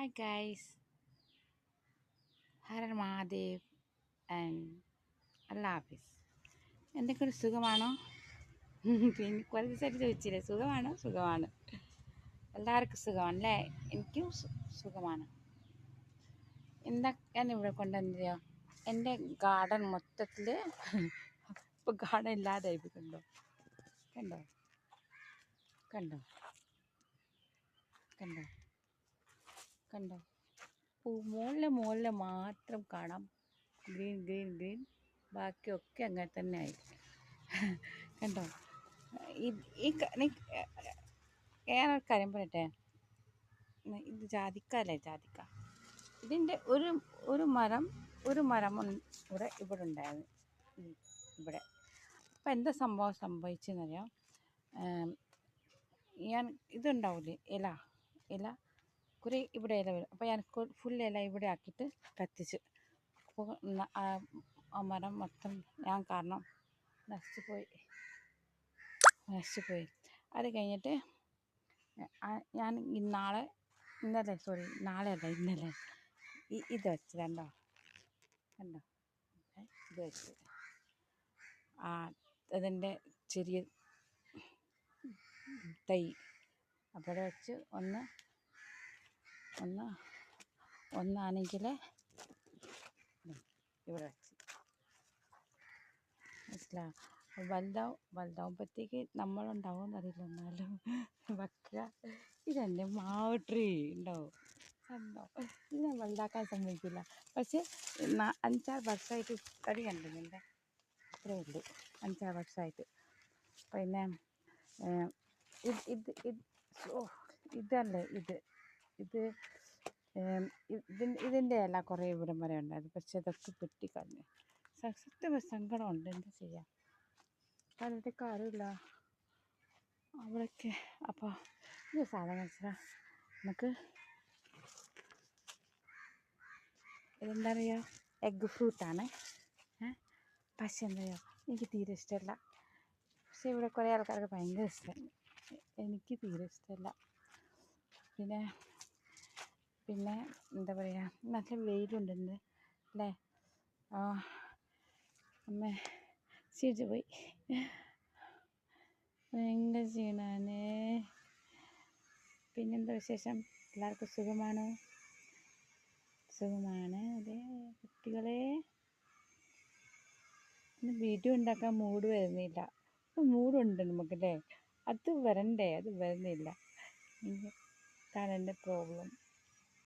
Hi guys, Haran Mahadev and Allah Hafiz. എന്തൊക്കെ ഒരു സുഖമാണോ? പിന്നെ കുറേ ദിവസമായിട്ട് ചോദിച്ചില്ലേ, സുഖമാണോ? സുഖമാണ്. എല്ലാവർക്കും സുഖമാണല്ലേ? എനിക്കും സുഖമാണ്. എന്താ ഞാൻ ഇവിടെ കൊണ്ടുവന്നോ? എൻ്റെ ഗാർഡൻ മൊത്തത്തിൽ ഇപ്പോൾ ഗാർഡൻ ഇല്ലാതായി കണ്ടോ കണ്ടോ കണ്ടോ കണ്ടോ കണ്ടോ മുകളിൽ മാത്രം കാണാം ഗ്രീൻ ഗ്രീൻ ഗ്രീൻ, ബാക്കിയൊക്കെ അങ്ങനെ തന്നെ ആയിരിക്കും. കണ്ടോ? ഞാനൊരു കാര്യം പറയട്ടെ, ഇത് ജാതിക്ക അല്ലേ, ജാതിക്ക. ഇതിൻ്റെ ഒരു മരം ഇവിടെ ഉണ്ടായിരുന്നു, ഇവിടെ. അപ്പം എന്താ സംഭവിച്ചെന്നറിയാം. ഞാൻ ഇതുണ്ടാവില്ലേ, ഇല കുറേ ഇവിടെ ഇല വരും. അപ്പോൾ ഞാൻ ഫുൾ ഇല ഇവിടെ ആക്കിയിട്ട് കത്തിച്ച്. അപ്പോൾ ആ മരം മൊത്തം ഞാൻ കാരണം നശിച്ചു പോയി. അത് കഴിഞ്ഞിട്ട് ഞാൻ നാളെ ഇന്നലെ ഇത് വെച്ചത് കണ്ടോ ഇത് വെച്ച് അതിൻ്റെ ചെറിയ തൈ അവിടെ വെച്ച് ഒന്നാണെങ്കിൽ ഇവിടെ വെച്ച് മനസ്സിലാവും. വലുതാവുമ്പോഴത്തേക്ക് നമ്മളുണ്ടാവുമെന്നറിയില്ല, എന്നാലും വെക്കുക. ഇതെൻ്റെ മാവ് ട്രീ ഉണ്ടാവും, കണ്ടോ? ഇത് ഞാൻ വലുതാക്കാൻ സമ്മതിക്കില്ല. പക്ഷേ 5-6 വർഷമായിട്ട് കടി കണ്ടിട്ടുണ്ട്, അത്രേ ഉള്ളൂ. 5-6 വർഷമായിട്ട്. പിന്നെ ഇതല്ലേ ഇതിൻ്റെ ഇല കുറേ ഇവിടം വരെ ഉണ്ടായിരുന്നു. പക്ഷെ അതൊക്കെ വെട്ടിക്കളഞ്ഞു. സത്യം സങ്കടമുണ്ട്, എന്താ ചെയ്യുക? പറഞ്ഞിട്ട് കാര്യമില്ല അവിടെയൊക്കെ. അപ്പോൾ ഇത് സാധനം വെച്ചാൽ നമുക്ക് ഇതെന്താ പറയുക, എഗ്ഗ് ഫ്രൂട്ടാണ്. പക്ഷെ എന്താ പറയുക, എനിക്ക് തീരെ ഇഷ്ടമല്ല. പക്ഷെ ഇവിടെ കുറേ ആൾക്കാർക്ക് ഭയങ്കര ഇഷ്ടമാണ്, എനിക്ക് തീരെ ഇഷ്ടമല്ല. പിന്നെ എന്താ പറയുക, നല്ല വെയിലുണ്ടെന്ന് അല്ലേ? അമ്മ ക്ഷീണിച്ച് പോയി, ഭയങ്കര ക്ഷീണമാണ്. പിന്നെന്താ വിശേഷം? എല്ലാവർക്കും സുഖമാണ്. അതെ കുട്ടികളെ, വീഡിയോ ഉണ്ടാക്കാൻ മൂഡ് വരുന്നില്ല. മൂടുണ്ട് നമുക്കല്ലേ, അത് വരുന്നില്ല. ഇതാണ് എൻ്റെ പ്രോബ്ലം.